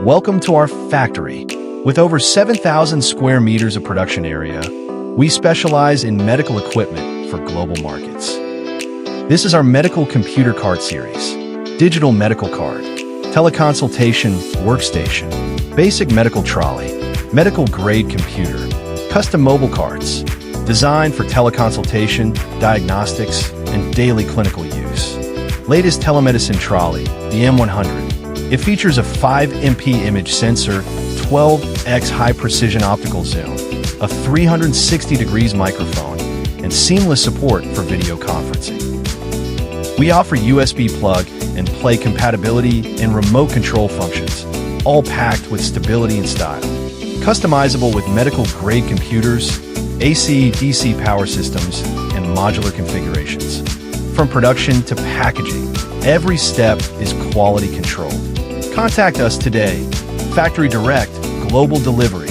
Welcome to our factory. With over 7,000 square meters of production area, we specialize in medical equipment for global markets. This is our medical computer card series: digital medical card, teleconsultation workstation, basic medical trolley, medical grade computer, custom mobile cards, designed for teleconsultation, diagnostics, and daily clinical use. Latest telemedicine trolley, the M100. It features a 5MP image sensor, 12x high-precision optical zoom, a 360 degrees microphone, and seamless support for video conferencing. We offer USB plug and play compatibility and remote control functions, all packed with stability and style. Customizable with medical-grade computers, AC, DC power systems, and modular configurations. From production to packaging, every step is quality controlled. Contact us today. Factory Direct, Global Delivery.